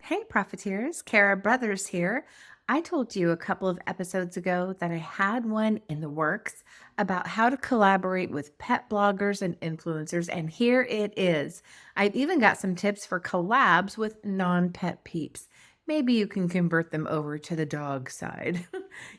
Hey, profiteers, Kara Brothers here. I told you a couple of episodes ago that I had one in the works about how to collaborate with pet bloggers and influencers, and here it is. I've even got some tips for collabs with non pet peeps. Maybe you can convert them over to the dog side.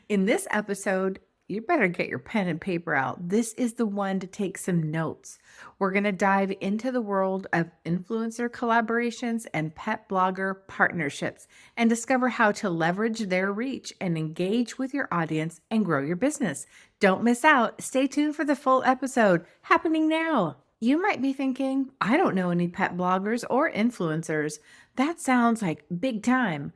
In this episode, you better get your pen and paper out. This is the one to take some notes. We're going to dive into the world of influencer collaborations and pet blogger partnerships and discover how to leverage their reach and engage with your audience and grow your business. Don't miss out. Stay tuned for the full episode happening now. You might be thinking, I don't know any pet bloggers or influencers. That sounds like big time.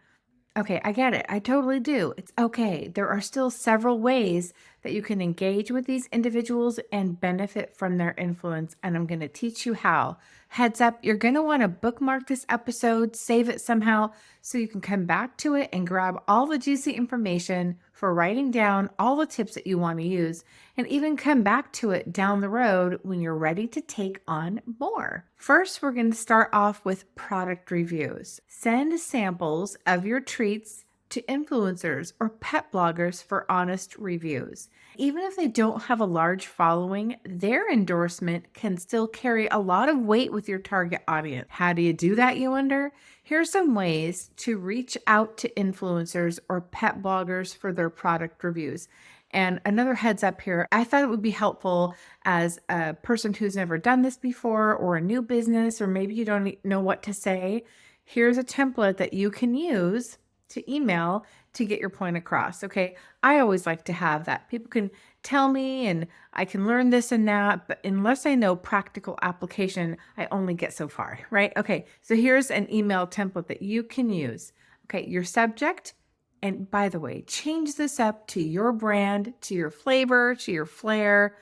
Okay, I get it. I totally do. It's okay. There are still several ways that you can engage with these individuals and benefit from their influence, and I'm going to teach you how. Heads up, you're going to want to bookmark this episode, save it somehow so you can come back to it and grab all the juicy information for writing down all the tips that you want to use, and even come back to it down the road when you're ready to take on more. First, we're going to start off with product reviews. Send samples of your treats to influencers or pet bloggers for honest reviews. Even if they don't have a large following, their endorsement can still carry a lot of weight with your target audience. How do you do that, you wonder? Here are some ways to reach out to influencers or pet bloggers for their product reviews. And another heads up here, I thought it would be helpful as a person who's never done this before, or a new business, or maybe you don't know what to say. Here's a template that you can use to email to get your point across. Okay. I always like to have that. People can tell me and I can learn this and that, but unless I know practical application, I only get so far, right? Okay. So here's an email template that you can use. Okay. Your subject. And by the way, change this up to your brand, to your flavor, to your flair,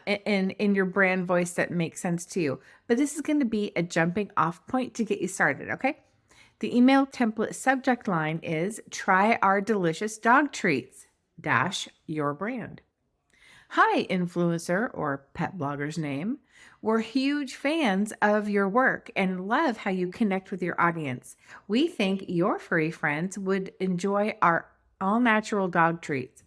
and in your brand voice that makes sense to you. But this is going to be a jumping off point to get you started. Okay. The email template subject line is try our delicious dog treats dash your brand. Hi, influencer or pet blogger's name. We're huge fans of your work and love how you connect with your audience. We think your furry friends would enjoy our all natural dog treats.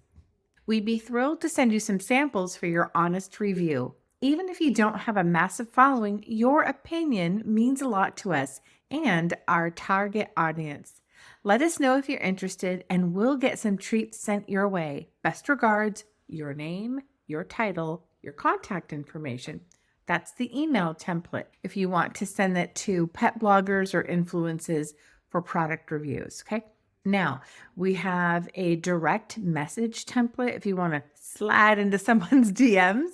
We'd be thrilled to send you some samples for your honest review. Even if you don't have a massive following, your opinion means a lot to us and our target audience. Let us know if you're interested and we'll get some treats sent your way. Best regards, your name, your title, your contact information. That's the email template if you want to send that to pet bloggers or influencers for product reviews, okay? Now, we have a direct message template if you want to slide into someone's DMs.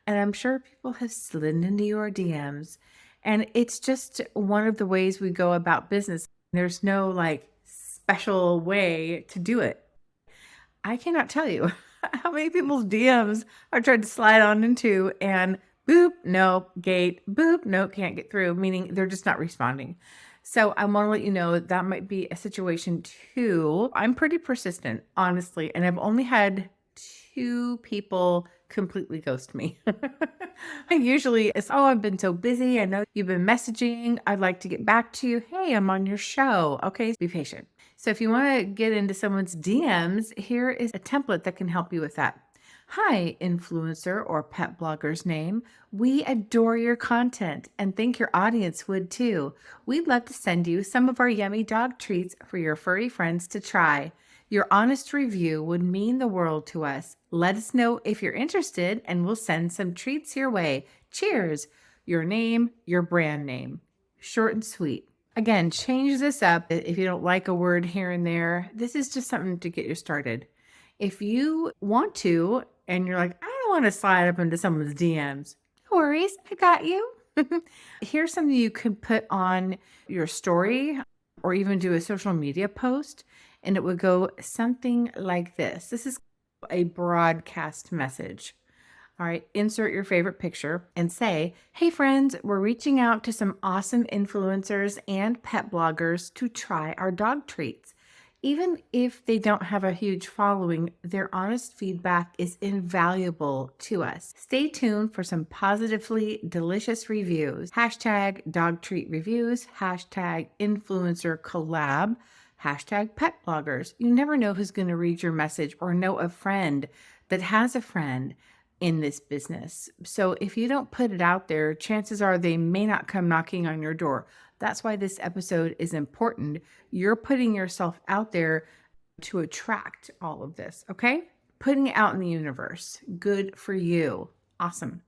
And I'm sure people have slid into your DMs. And it's just one of the ways we go about business. There's no like special way to do it. I cannot tell you how many people's DMs are tried to slide on into and boop, no, gate, boop, no, can't get through, meaning they're just not responding. So I want to let you know that might be a situation too. I'm pretty persistent, honestly, and I've only had 2 people completely ghost me. Usually it's, oh, I've been so busy. I know you've been messaging. I'd like to get back to you. Hey, I'm on your show. Okay, be patient. So if you want to get into someone's DMs, here is a template that can help you with that. Hi, influencer or pet blogger's name. We adore your content and think your audience would too. We'd love to send you some of our yummy dog treats for your furry friends to try. Your honest review would mean the world to us. Let us know if you're interested and we'll send some treats your way. Cheers. Your name, your brand name. Short and sweet. Again, change this up if you don't like a word here and there. This is just something to get you started. If you want to, and you're like, I don't want to slide up into someone's DMs, no worries, I got you. Here's something you could put on your story or even do a social media post, and it would go something like this. This is a broadcast message. All right, insert your favorite picture and say, hey friends, we're reaching out to some awesome influencers and pet bloggers to try our dog treats. Even if they don't have a huge following, their honest feedback is invaluable to us. Stay tuned for some positively delicious reviews. Hashtag dog treat reviews, hashtag influencer collab, hashtag pet bloggers. You never know who's going to read your message or know a friend that has a friend in this business. So if you don't put it out there, chances are they may not come knocking on your door. That's why this episode is important. You're putting yourself out there to attract all of this, okay? Putting it out in the universe. Good for you. Awesome.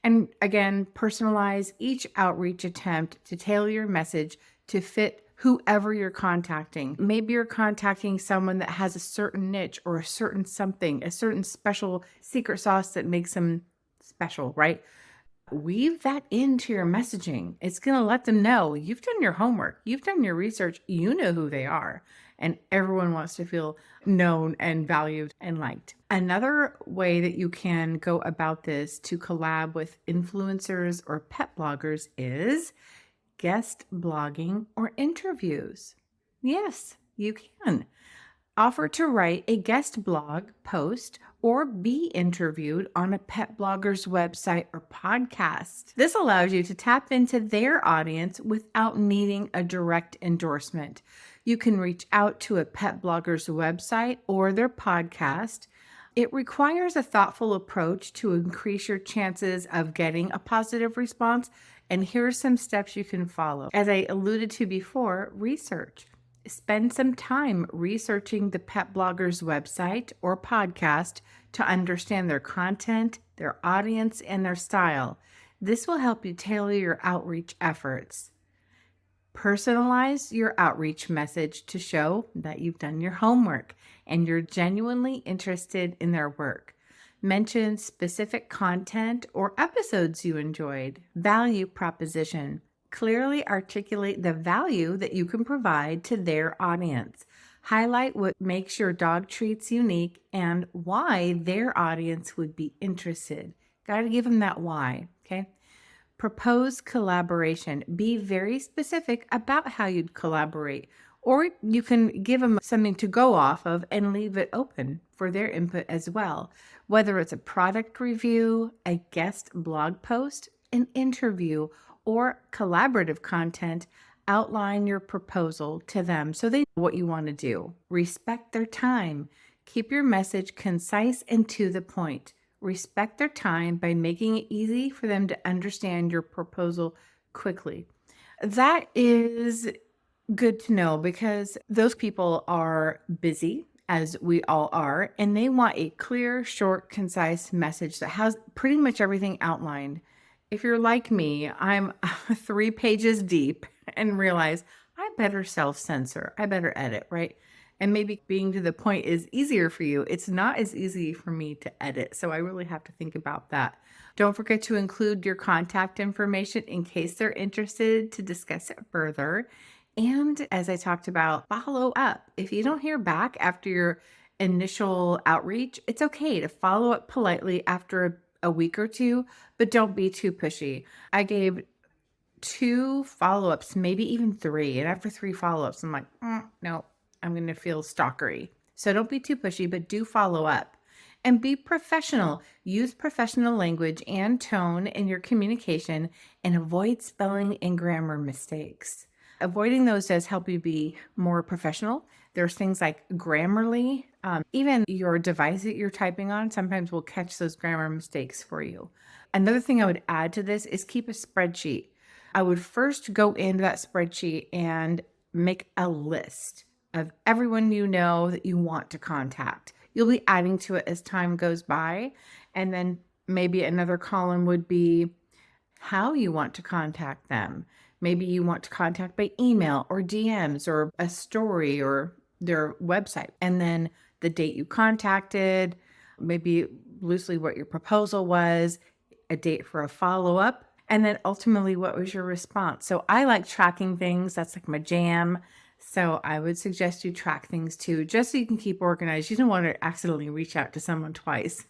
And again, personalize each outreach attempt to tailor your message to fit whoever you're contacting. Maybe you're contacting someone that has a certain niche or a certain something, a certain special secret sauce that makes them special, right? Weave that into your messaging. It's going to let them know you've done your homework, you've done your research, you know who they are, and everyone wants to feel known and valued and liked. Another way that you can go about this to collab with influencers or pet bloggers is guest blogging or interviews. Yes, you can. Offer to write a guest blog post or be interviewed on a pet blogger's website or podcast. This allows you to tap into their audience without needing a direct endorsement. You can reach out to a pet blogger's website or their podcast. It requires a thoughtful approach to increase your chances of getting a positive response. And here are some steps you can follow. As I alluded to before, research. Spend some time researching the pet blogger's website or podcast to understand their content, their audience, and their style. This will help you tailor your outreach efforts. Personalize your outreach message to show that you've done your homework and you're genuinely interested in their work. Mention specific content or episodes you enjoyed. Value proposition. Clearly articulate the value that you can provide to their audience. Highlight what makes your dog treats unique and why their audience would be interested. Got to give them that why, okay? Propose collaboration. Be very specific about how you'd collaborate, or you can give them something to go off of and leave it open for their input as well. Whether it's a product review, a guest blog post, an interview, or collaborative content, outline your proposal to them so they know what you want to do. Respect their time. Keep your message concise and to the point. Respect their time by making it easy for them to understand your proposal quickly. That is good to know because those people are busy, as we all are, and they want a clear, short, concise message that has pretty much everything outlined. If you're like me, I'm 3 pages deep and realize I better self-censor. I better edit, right? And maybe being to the point is easier for you. It's not as easy for me to edit. So I really have to think about that. Don't forget to include your contact information in case they're interested to discuss it further. And as I talked about, follow up. If you don't hear back after your initial outreach, it's okay to follow up politely after a week or two, but don't be too pushy. I gave 2 follow-ups, maybe even 3. And after 3 follow-ups, I'm like, no, I'm going to feel stalkery. So don't be too pushy, but do follow up. And be professional. Use professional language and tone in your communication and avoid spelling and grammar mistakes. Avoiding those does help you be more professional. There's things like Grammarly. Even your device that you're typing on sometimes will catch those grammar mistakes for you. Another thing I would add to this is keep a spreadsheet. I would first go into that spreadsheet and make a list of everyone you know that you want to contact. You'll be adding to it as time goes by. And then maybe another column would be how you want to contact them. Maybe you want to contact by email or DMs or a story or their website. And then the date you contacted, maybe loosely what your proposal was, a date for a follow-up, and then ultimately what was your response. So I like tracking things. That's like my jam. So I would suggest you track things too, just so you can keep organized. You don't want to accidentally reach out to someone twice.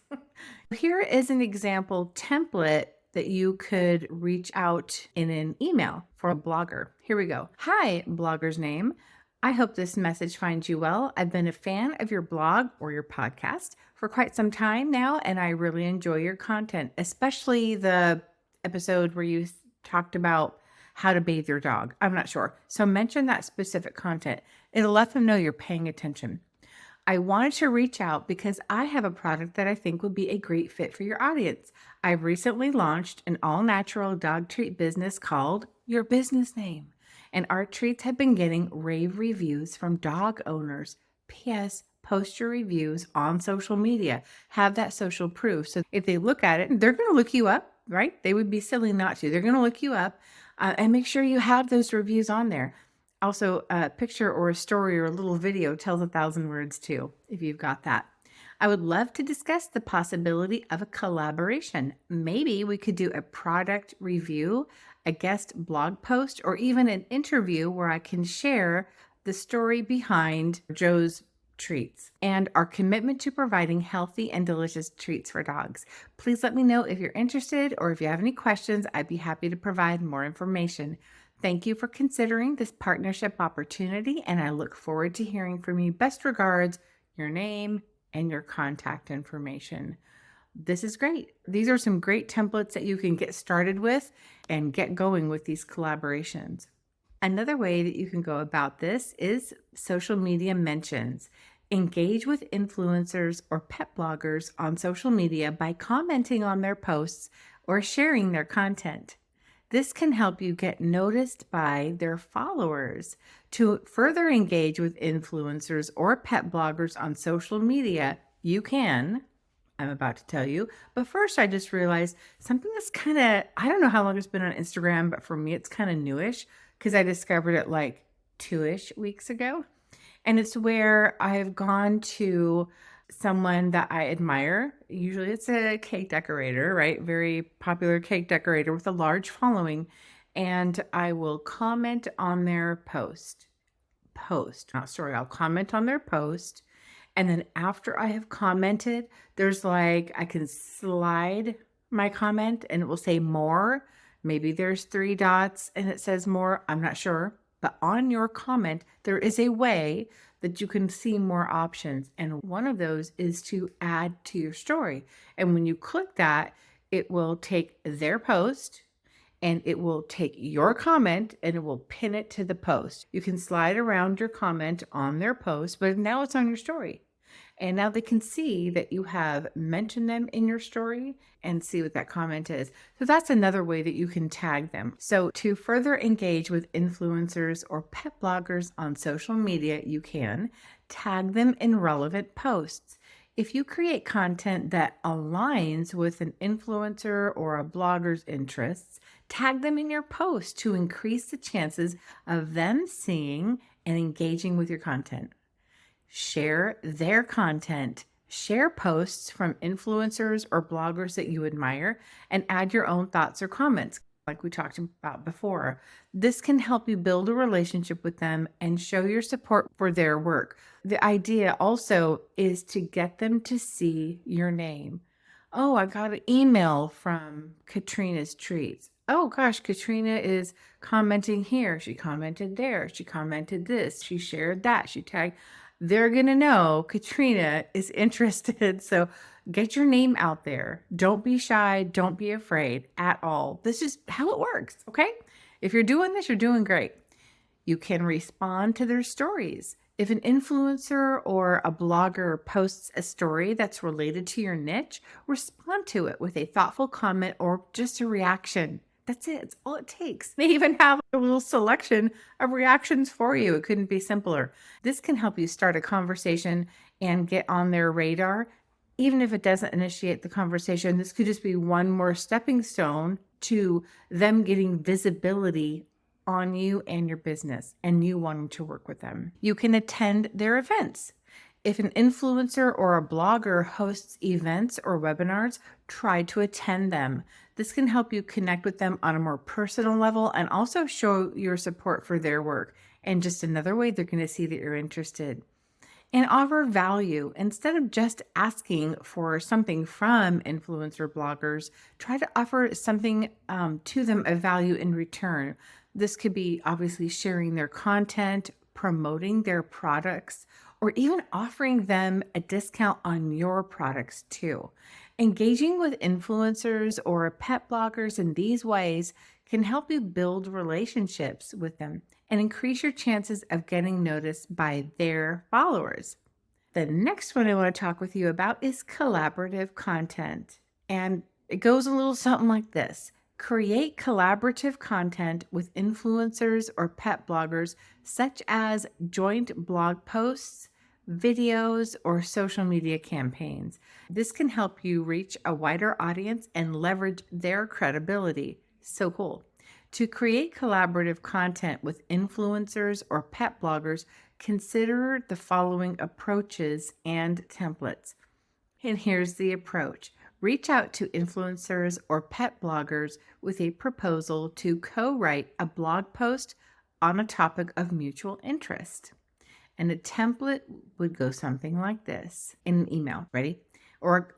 Here is an example template that you could reach out in an email for a blogger. Here we go. Hi, blogger's name. I hope this message finds you well. I've been a fan of your blog or your podcast for quite some time now, and I really enjoy your content, especially the episode where you talked about how to bathe your dog. I'm not sure. So mention that specific content. It'll let them know you're paying attention. I wanted to reach out because I have a product that I think would be a great fit for your audience. I've recently launched an all natural dog treat business called Your Business Name. And our treats have been getting rave reviews from dog owners. P.S. Post your reviews on social media. Have that social proof. So if they look at it, they're going to look you up, right? They would be silly not to. They're going to look you up and make sure you have those reviews on there. Also, a picture or a story or a little video tells 1,000 words too, if you've got that. I would love to discuss the possibility of a collaboration. Maybe we could do a product review, a guest blog post, or even an interview where I can share the story behind Joe's treats and our commitment to providing healthy and delicious treats for dogs. Please let me know if you're interested or if you have any questions. I'd be happy to provide more information. Thank you for considering this partnership opportunity, and I look forward to hearing from you. Best regards, your name and your contact information. This is great. These are some great templates that you can get started with and get going with these collaborations. Another way that you can go about this is social media mentions. Engage with influencers or pet bloggers on social media by commenting on their posts or sharing their content. This can help you get noticed by their followers. To further engage with influencers or pet bloggers on social media, you can, I'm about to tell you, but first I just realized something that's kind of, I don't know how long it's been on Instagram, but for me it's kind of newish because I discovered it like 2-ish weeks ago. And it's where I've gone to someone that I admire. Usually it's a cake decorator, right? Very popular cake decorator with a large following. And I will comment on their I'll comment on their post. And then after I have commented, there's like, I can slide my comment and it will say more. Maybe there's 3 dots and it says more. I'm not sure. But on your comment, there is a way that you can see more options. And one of those is to add to your story. And when you click that, it will take their post and it will take your comment and it will pin it to the post. You can slide around your comment on their post, but now it's on your story. And now they can see that you have mentioned them in your story and see what that comment is. So that's another way that you can tag them. So to further engage with influencers or pet bloggers on social media, you can tag them in relevant posts. If you create content that aligns with an influencer or a blogger's interests, tag them in your post to increase the chances of them seeing and engaging with your content. Share their content, share posts from influencers or bloggers that you admire, and add your own thoughts or comments, like we talked about before. This can help you build a relationship with them and show your support for their work. The idea also is to get them to see your name. Oh, I got an email from Katrina's Treats. Oh gosh, Katrina is commenting here. She commented there. She commented this. She shared that. She tagged. They're going to know Katrina is interested. So get your name out there. Don't be shy. Don't be afraid at all. This is how it works. Okay. If you're doing this, you're doing great. You can respond to their stories. If an influencer or a blogger posts a story that's related to your niche, respond to it with a thoughtful comment or just a reaction. That's it. It's all it takes. They even have a little selection of reactions for you. It couldn't be simpler. This can help you start a conversation and get on their radar. Even if it doesn't initiate the conversation, this could just be one more stepping stone to them getting visibility on you and your business and you wanting to work with them. You can attend their events. If an influencer or a blogger hosts events or webinars, try to attend them. This can help you connect with them on a more personal level and also show your support for their work. And just another way they're going to see that you're interested. And offer value. Instead of just asking for something from influencer bloggers, try to offer something to them of value in return. This could be obviously sharing their content, promoting their products, or even offering them a discount on your products too. Engaging with influencers or pet bloggers in these ways can help you build relationships with them and increase your chances of getting noticed by their followers. The next one I want to talk with you about is collaborative content. And it goes a little something like this. Create collaborative content with influencers or pet bloggers, such as joint blog posts, videos, or social media campaigns. This can help you reach a wider audience and leverage their credibility. So cool. To create collaborative content with influencers or pet bloggers, consider the following approaches and templates. And here's the approach. Reach out to influencers or pet bloggers with a proposal to co-write a blog post on a topic of mutual interest. And a template would go something like this in an email. Ready? Or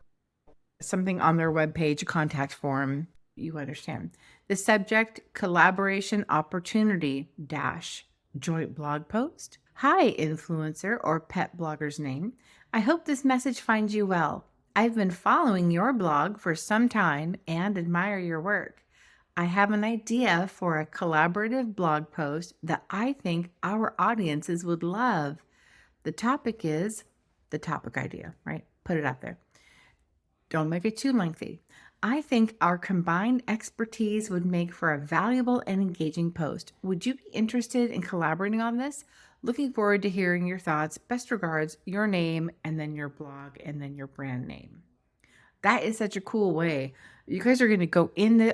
something on their webpage, a contact form. You understand. The subject, collaboration opportunity dash joint blog post. Hi, influencer or pet blogger's name. I hope this message finds you well. I've been following your blog for some time and admire your work. I have an idea for a collaborative blog post that I think our audiences would love. The topic is the topic idea, right? Put it out there. Don't make it too lengthy. I think our combined expertise would make for a valuable and engaging post. Would you be interested in collaborating on this? Looking forward to hearing your thoughts. Best regards, your name, and then your blog, and then your brand name. That is such a cool way. You guys are going to go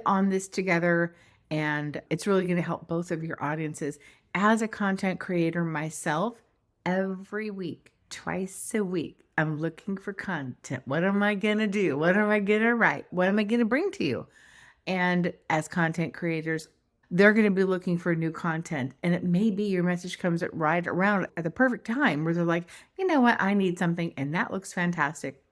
on this together, and it's really going to help both of your audiences. As a content creator myself, every week, twice a week, I'm looking for content. What am I going to do? What am I going to write? What am I going to bring to you? And as content creators, they're going to be looking for new content. And it may be your message comes at right around at the perfect time where they're like, you know what? I need something. And that looks fantastic.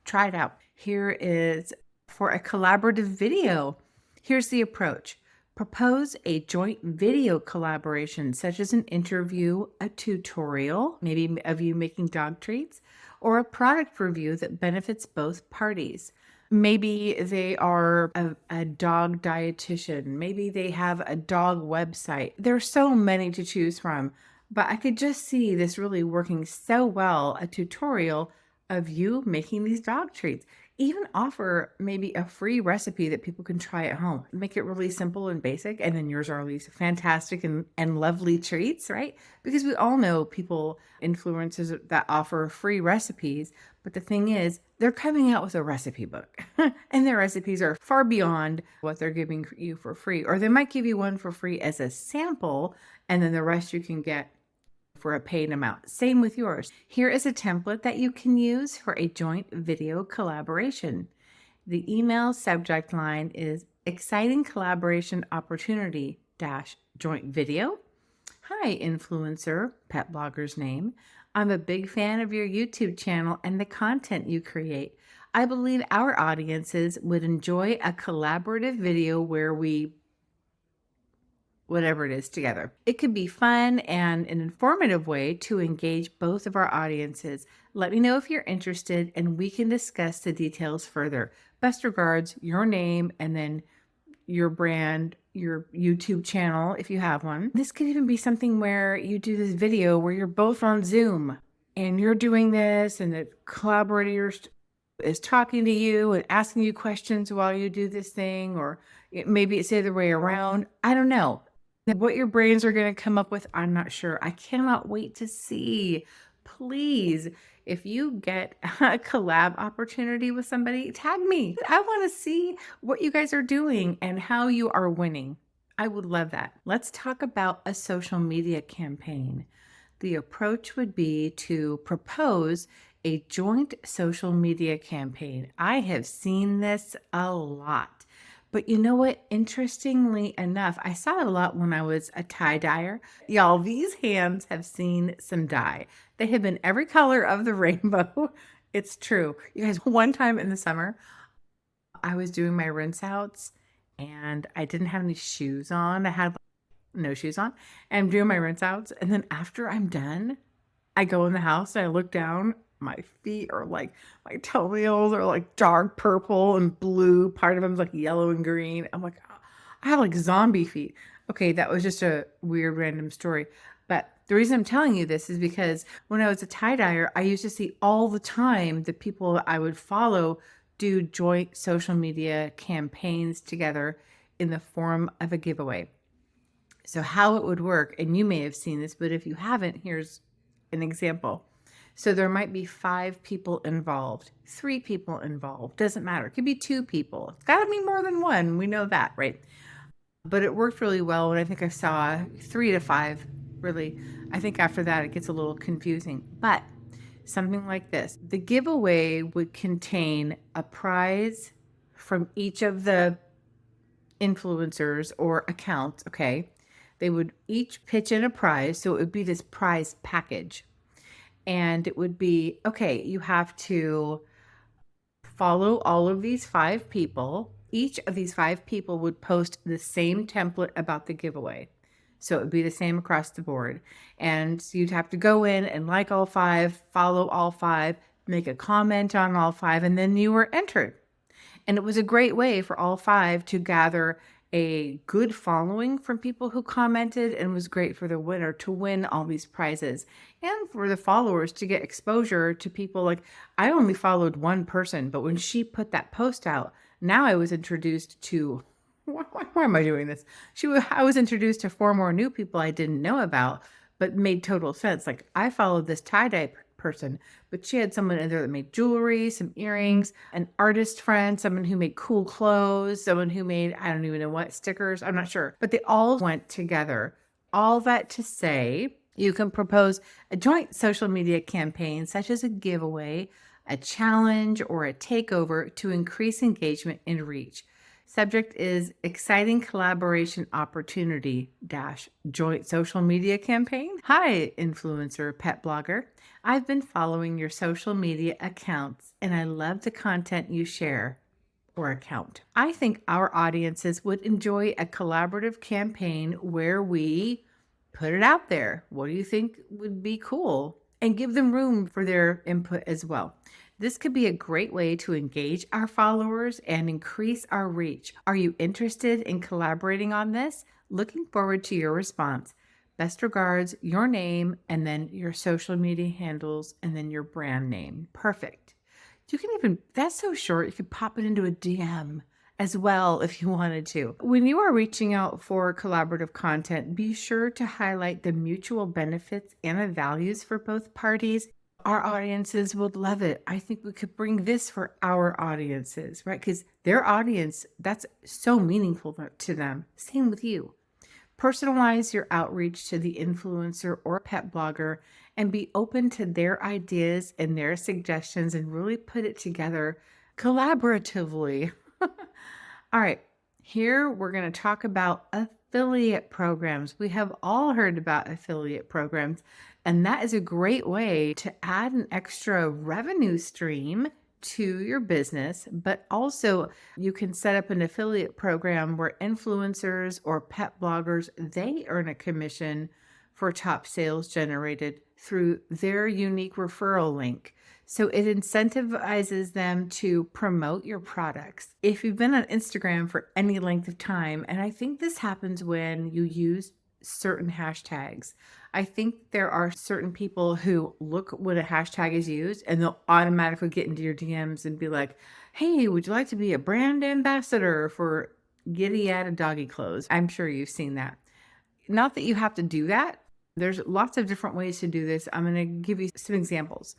Try it out. Here is for a collaborative video. Here's the approach. Propose a joint video collaboration, such as an interview, a tutorial, maybe of you making dog treats, or a product review that benefits both parties. Maybe they are a dog dietitian. Maybe they have a dog website. There's so many to choose from, but I could just see this really working so well, a tutorial of you making these dog treats. Even offer maybe a free recipe that people can try at home. Make it really simple and basic, and then yours are these fantastic and lovely treats, right? Because we all know people, influencers that offer free recipes, but the thing is, they're coming out with a recipe book, and their recipes are far beyond what they're giving you for free. Or they might give you one for free as a sample, and then the rest you can get for a paid amount. Same with yours. Here is a template that you can use for a joint video collaboration. The email subject line is exciting collaboration opportunity dash joint video. Hi, influencer, pet blogger's name. I'm a big fan of your YouTube channel and the content you create. I believe our audiences would enjoy a collaborative video where we whatever it is together. It could be fun and an informative way to engage both of our audiences. Let me know if you're interested and we can discuss the details further. Best regards, your name, and then your brand, your YouTube channel, if you have one. This could even be something where you do this video where you're both on Zoom and you're doing this and the collaborator is talking to you and asking you questions while you do this thing, or maybe it's the other way around. I don't know. What your brains are going to come up with, I'm not sure. I cannot wait to see. Please, if you get a collab opportunity with somebody, tag me. I want to see what you guys are doing and how you are winning. I would love that. Let's talk about a social media campaign. The approach would be to propose a joint social media campaign. I have seen this a lot. But you know what? Interestingly enough, I saw it a lot when I was a tie-dyer. Y'all, these hands have seen some dye. They have been every color of the rainbow. It's true. You guys, one time in the summer, I was doing my rinse outs and I didn't have any shoes on. I had no shoes on, and I'm doing my rinse outs. And then after I'm done, I go in the house and I look down. My feet are like, my toenails are like dark purple and blue. Part of them's like yellow and green. I'm like, "Oh, I have like zombie feet." Okay, that was just a weird random story. But the reason I'm telling you this is because when I was a tie-dyer, I used to see all the time the people I would follow do joint social media campaigns together in the form of a giveaway. So how it would work, and you may have seen this, but if you haven't, here's an example. So there might be 5 people involved, 3 people involved, doesn't matter. It could be 2 people. It's got to be more than one. We know that, right? But it worked really well. And I think I saw 3 to 5, really. I think after that, it gets a little confusing. But something like this, the giveaway would contain a prize from each of the influencers or accounts, okay? They would each pitch in a prize. So it would be this prize package. And it would be, okay, you have to follow all of these 5 people. Each of these 5 people would post the same template about the giveaway. So it would be the same across the board. And so you'd have to go in and like all 5, follow all 5, make a comment on all 5, and then you were entered. And it was a great way for all 5 to gather a good following from people who commented, and was great for the winner to win all these prizes and for the followers to get exposure to people. Like, I only followed one person, but when she put that post out, now I was introduced to, why am I doing this? I was introduced to 4 more new people I didn't know about, but made total sense. Like, I followed this tie-dye person, but she had someone in there that made jewelry, some earrings, an artist friend, someone who made cool clothes, someone who made, I don't even know what, stickers, I'm not sure, but they all went together. All that to say, you can propose a joint social media campaign, such as a giveaway, a challenge, or a takeover to increase engagement and reach. Subject is exciting collaboration opportunity dash joint social media campaign. Hi, influencer pet blogger. I've been following your social media accounts and I love the content you share or account. I think our audiences would enjoy a collaborative campaign where we put it out there. What do you think would be cool? And give them room for their input as well. This could be a great way to engage our followers and increase our reach. Are you interested in collaborating on this? Looking forward to your response. Best regards, your name, and then your social media handles, and then your brand name. Perfect. You can even, that's so short, you could pop it into a DM as well if you wanted to. When you are reaching out for collaborative content, be sure to highlight the mutual benefits and the values for both parties. Our audiences would love it. I think we could bring this for our audiences, right? Because their audience, that's so meaningful to them. Same with you. Personalize your outreach to the influencer or pet blogger and be open to their ideas and their suggestions and really put it together collaboratively. All right, here we're going to talk about affiliate programs. We have all heard about affiliate programs, and that is a great way to add an extra revenue stream to your business, but also you can set up an affiliate program where influencers or pet bloggers, they earn a commission for top sales generated through their unique referral link. So it incentivizes them to promote your products. If you've been on Instagram for any length of time, and I think this happens when you use certain hashtags. I think there are certain people who look when a hashtag is used and they'll automatically get into your DMs and be like, hey, would you like to be a brand ambassador for Giddy Yada Doggy Clothes? I'm sure you've seen that. Not that you have to do that. There's lots of different ways to do this. I'm going to give you some examples.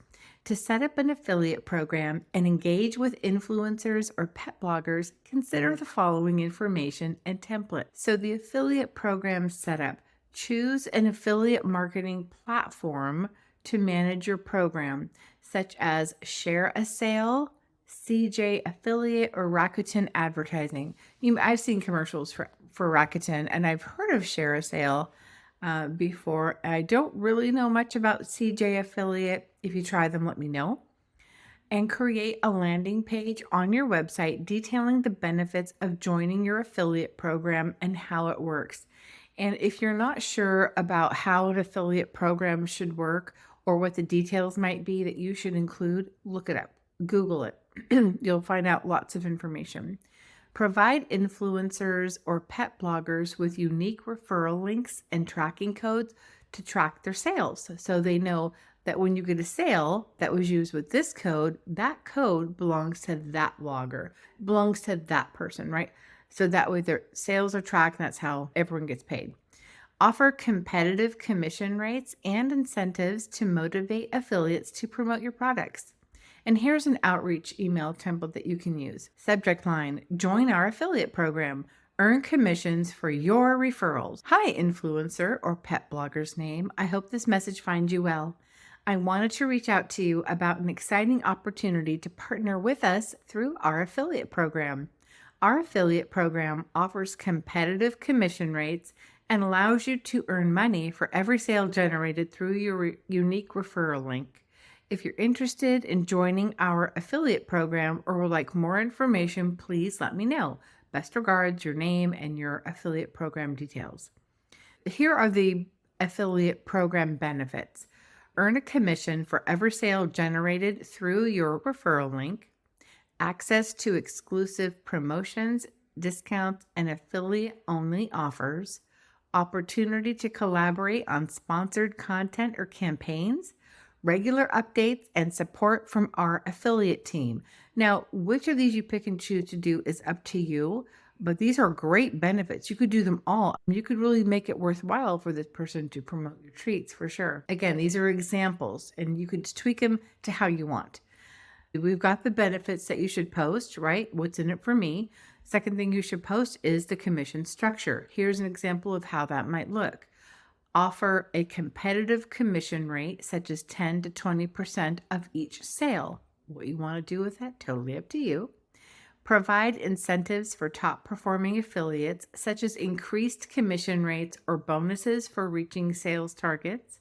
To set up an affiliate program and engage with influencers or pet bloggers, consider the following information and template. So the affiliate program setup, choose an affiliate marketing platform to manage your program, such as Share a Sale, CJ Affiliate, or Rakuten Advertising. I've seen commercials for Rakuten, and I've heard of Share a Sale before. I don't really know much about CJ Affiliate. If you try them, let me know. And create a landing page on your website detailing the benefits of joining your affiliate program and how it works. And if you're not sure about how an affiliate program should work or what the details might be that you should include, look it up, Google it. You'll find out lots of information. Provide influencers or pet bloggers with unique referral links and tracking codes to track their sales. So they know that when you get a sale that was used with this code, that code belongs to that blogger, belongs to that person, right? So that way their sales are tracked and that's how everyone gets paid. Offer competitive commission rates and incentives to motivate affiliates to promote your products. And here's an outreach email template that you can use. Subject line, join our affiliate program. Earn commissions for your referrals. Hi, influencer or pet blogger's name. I hope this message finds you well. I wanted to reach out to you about an exciting opportunity to partner with us through our affiliate program. Our affiliate program offers competitive commission rates and allows you to earn money for every sale generated through your unique referral link. If you're interested in joining our affiliate program or would like more information, please let me know. Best regards, your name and your affiliate program details. Here are the affiliate program benefits. Earn a commission for every sale generated through your referral link. Access to exclusive promotions, discounts, and affiliate-only offers. Opportunity to collaborate on sponsored content or campaigns. Regular updates and support from our affiliate team. Now, which of these you pick and choose to do is up to you, but these are great benefits. You could do them all. You could really make it worthwhile for this person to promote your treats for sure. Again, these are examples and you could tweak them to how you want. We've got the benefits that you should post, right? What's in it for me? Second thing you should post is the commission structure. Here's an example of how that might look. Offer a competitive commission rate, such as 10 to 20% of each sale. What you want to do with that, totally up to you. Provide incentives for top performing affiliates, such as increased commission rates or bonuses for reaching sales targets.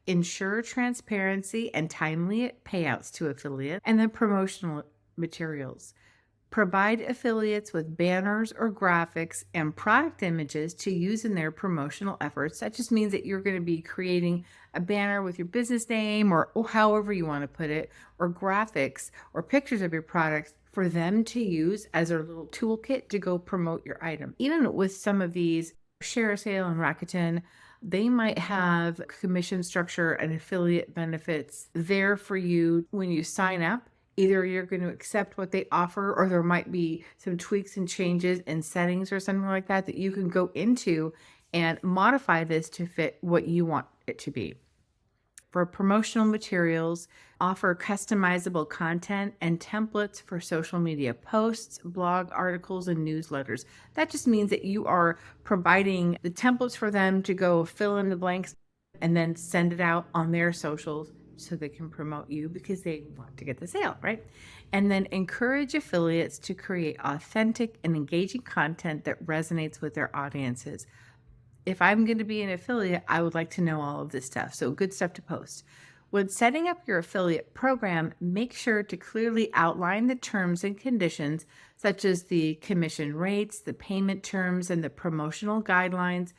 Ensure transparency and timely payouts to affiliates, and then promotional materials. Provide affiliates with banners or graphics and product images to use in their promotional efforts. That just means that you're going to be creating a banner with your business name or however you want to put it, or graphics or pictures of your products for them to use as a little toolkit to go promote your item. Even with some of these, ShareSale and Rakuten, they might have commission structure and affiliate benefits there for you when you sign up. Either you're going to accept what they offer, or there might be some tweaks and changes in settings or something like that that you can go into and modify this to fit what you want it to be. For promotional materials, offer customizable content and templates for social media posts, blog articles, and newsletters. That just means that you are providing the templates for them to go fill in the blanks and then send it out on their socials so they can promote you because they want to get the sale, right? And then encourage affiliates to create authentic and engaging content that resonates with their audiences. If I'm going to be an affiliate, I would like to know all of this stuff. So good stuff to post. When setting up your affiliate program, make sure to clearly outline the terms and conditions, such as the commission rates, the payment terms, and the promotional guidelines.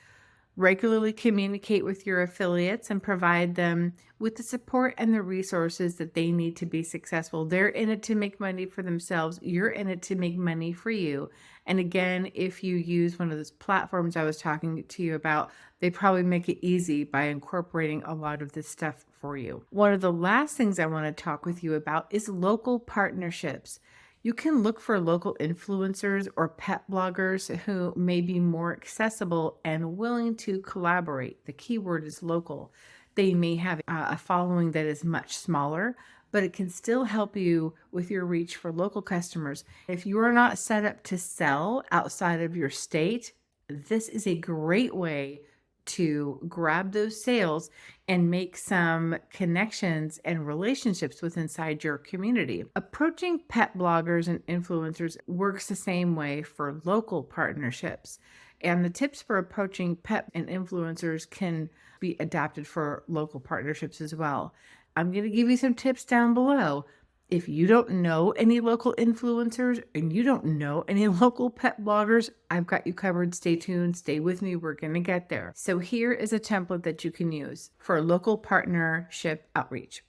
Regularly communicate with your affiliates and provide them with the support and the resources that they need to be successful. They're in it to make money for themselves. You're in it to make money for you. And again, if you use one of those platforms I was talking to you about, they probably make it easy by incorporating a lot of this stuff for you. One of the last things I want to talk with you about is local partnerships. You can look for local influencers or pet bloggers who may be more accessible and willing to collaborate. The key word is local. They may have a following that is much smaller, but it can still help you with your reach for local customers. If you are not set up to sell outside of your state, this is a great way to grab those sales and make some connections and relationships with inside your community. Approaching pet bloggers and influencers works the same way for local partnerships. And the tips for approaching pet and influencers can be adapted for local partnerships as well. I'm going to give you some tips down below. If you don't know any local influencers and you don't know any local pet bloggers, I've got you covered. Stay tuned. Stay with me. We're going to get there. So here is a template that you can use for local partnership outreach.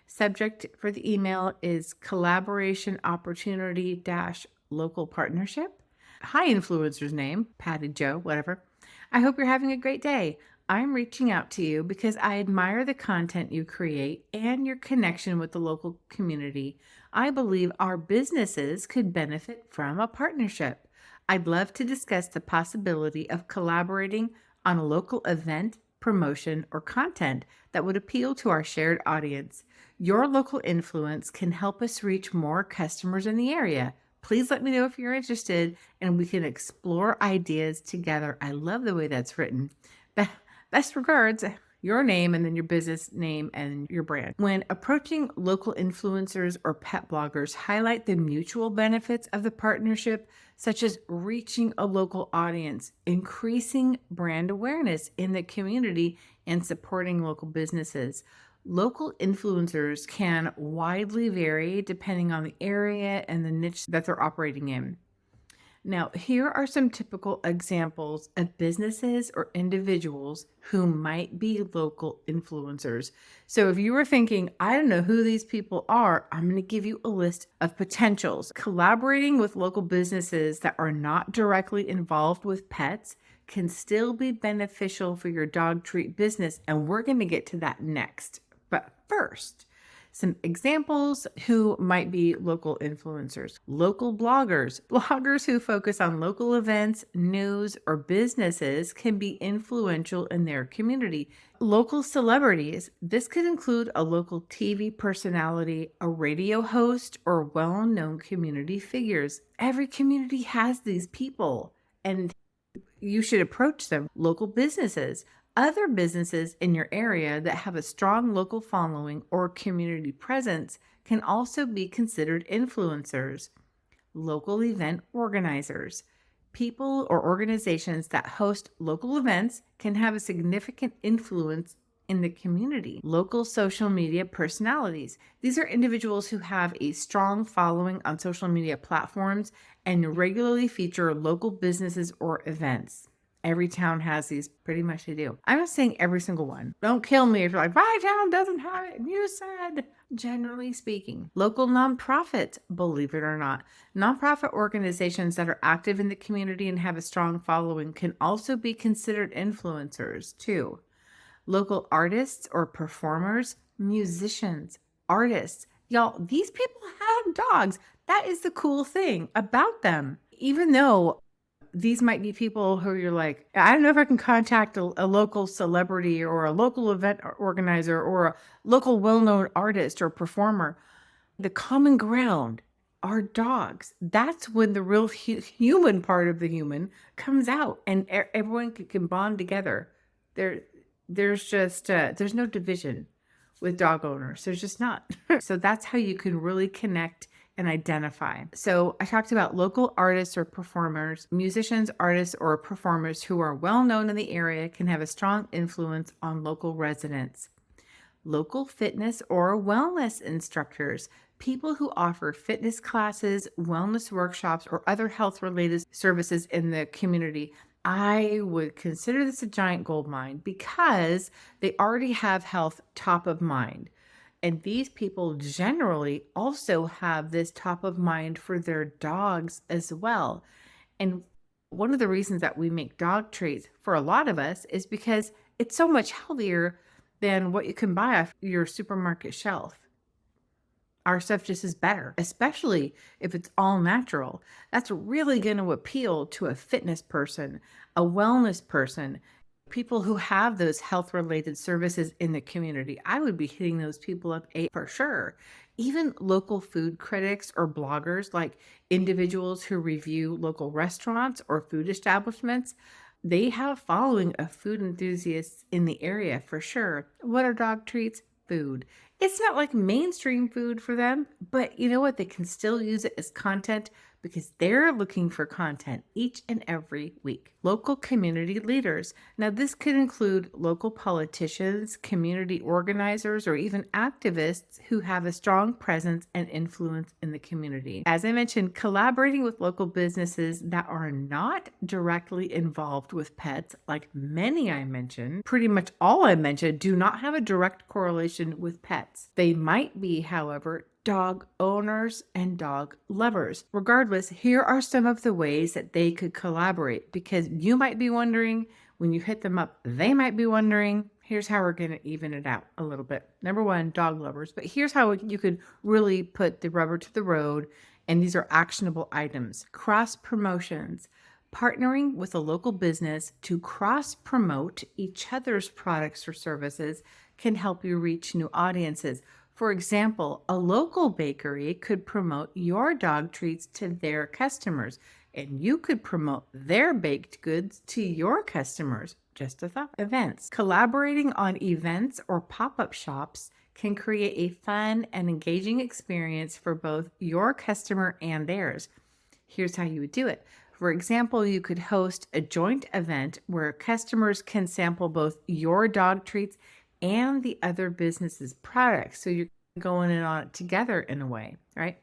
Subject for the email is collaboration opportunity dash local partnership. Hi, influencer's name, Patty Joe, whatever. I hope you're having a great day. I'm reaching out to you because I admire the content you create and your connection with the local community. I believe our businesses could benefit from a partnership. I'd love to discuss the possibility of collaborating on a local event, promotion, or content that would appeal to our shared audience. Your local influence can help us reach more customers in the area. Please let me know if you're interested and we can explore ideas together. I love the way that's written. Best regards, your name and then your business name and your brand. When approaching local influencers or pet bloggers, highlight the mutual benefits of the partnership, such as reaching a local audience, increasing brand awareness in the community, and supporting local businesses. Local influencers can widely vary depending on the area and the niche that they're operating in. Now, here are some typical examples of businesses or individuals who might be local influencers. So if you were thinking, I don't know who these people are, I'm going to give you a list of potentials. Collaborating with local businesses that are not directly involved with pets can still be beneficial for your dog treat business, and we're going to get to that next. But first, some examples who might be local influencers. Local bloggers. Bloggers who focus on local events, news, or businesses can be influential in their community. Local celebrities. This could include a local TV personality, a radio host, or well-known community figures. Every community has these people, and you should approach them. Local businesses. Other businesses in your area that have a strong local following or community presence can also be considered influencers. Local event organizers. People or organizations that host local events can have a significant influence in the community. Local social media personalities. These are individuals who have a strong following on social media platforms and regularly feature local businesses or events. Every town has these, pretty much they do. I'm not saying every single one. Don't kill me if you're like, my town doesn't have it. And you said, generally speaking. Local nonprofits, believe it or not. Nonprofit organizations that are active in the community and have a strong following can also be considered influencers too. Local artists or performers, musicians, artists. Y'all, these people have dogs. That is the cool thing about them. Even though these might be people who you're like, I don't know if I can contact a local celebrity or a local event organizer or a local well-known artist or performer. The common ground are dogs. That's when the real human part of the human comes out and everyone can bond together. There's just, there's no division with dog owners. There's just not. So that's how you can really connect and identify. So I talked about local artists or performers. Musicians, artists, or performers who are well known in the area can have a strong influence on local residents. Local fitness or wellness instructors. People who offer fitness classes, wellness workshops, or other health-related services in the community. I would consider this a giant gold mine because they already have health top of mind. And these people generally also have this top of mind for their dogs as well. And one of the reasons that we make dog treats for a lot of us is because it's so much healthier than what you can buy off your supermarket shelf. Our stuff just is better, especially if it's all natural. That's really going to appeal to a fitness person, a wellness person, people who have those health-related services in the community. I would be hitting those people up for sure. Even local food critics or bloggers, like individuals who review local restaurants or food establishments, they have a following of food enthusiasts in the area for sure. What are dog treats? Food. It's not like mainstream food for them, but you know what? They can still use it as content because they're looking for content each and every week. Local community leaders. Now, this could include local politicians, community organizers, or even activists who have a strong presence and influence in the community. As I mentioned, collaborating with local businesses that are not directly involved with pets, like many I mentioned, pretty much all I mentioned, do not have a direct correlation with pets. They might be, however, dog owners and dog lovers. Regardless, here are some of the ways that they could collaborate, because you might be wondering, when you hit them up, they might be wondering. Here's how we're going to even it out a little bit. Number one, dog lovers, but here's how you could really put the rubber to the road. And these are actionable items. Cross promotions. Partnering with a local business to cross promote each other's products or services can help you reach new audiences. For example, a local bakery could promote your dog treats to their customers, and you could promote their baked goods to your customers. Just a thought. Events. Collaborating on events or pop-up shops can create a fun and engaging experience for both your customer and theirs. Here's how you would do it. For example, you could host a joint event where customers can sample both your dog treats and the other business's products. So you're going in on it together in a way, right?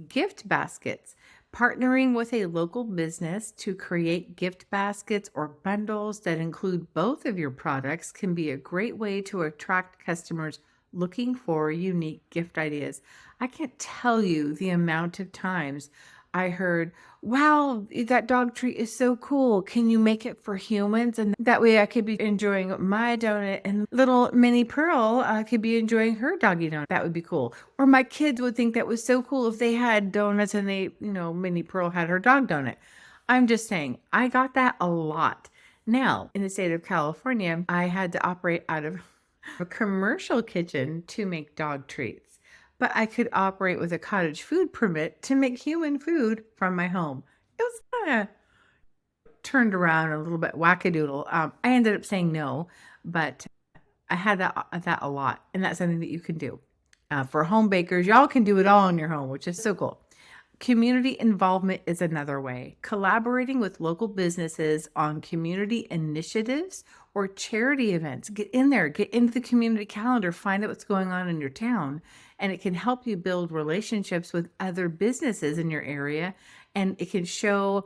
Gift baskets. Partnering with a local business to create gift baskets or bundles that include both of your products can be a great way to attract customers looking for unique gift ideas. I can't tell you the amount of times I heard, wow, that dog treat is so cool. Can you make it for humans? And that way I could be enjoying my donut and little mini Pearl could be enjoying her doggy donut. That would be cool. Or my kids would think that was so cool if they had donuts and mini Pearl had her dog donut. I'm just saying, I got that a lot. Now, in the state of California, I had to operate out of a commercial kitchen to make dog treats. But I could operate with a cottage food permit to make human food from my home. It was kind of turned around a little bit wackadoodle. I ended up saying no, but I had that a lot, and that's something that you can do. For home bakers, y'all can do it all in your home, which is so cool. Community involvement is another way. Collaborating with local businesses on community initiatives or charity events. Get in there, get into the community calendar, find out what's going on in your town, and it can help you build relationships with other businesses in your area, and it can show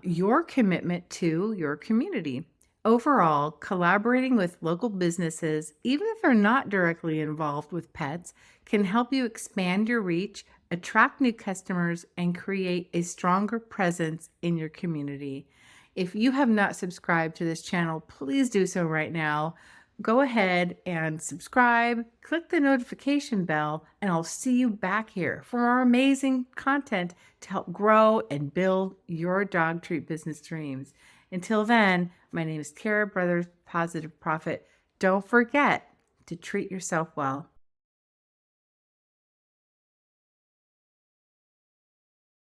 your commitment to your community. Overall, collaborating with local businesses, even if they're not directly involved with pets, can help you expand your reach, attract new customers, and create a stronger presence in your community. If you have not subscribed to this channel, please do so right now. Go ahead and subscribe, click the notification bell, and I'll see you back here for more amazing content to help grow and build your dog treat business dreams. Until then, my name is Kara Brothers, Positive Profit. Don't forget to treat yourself well.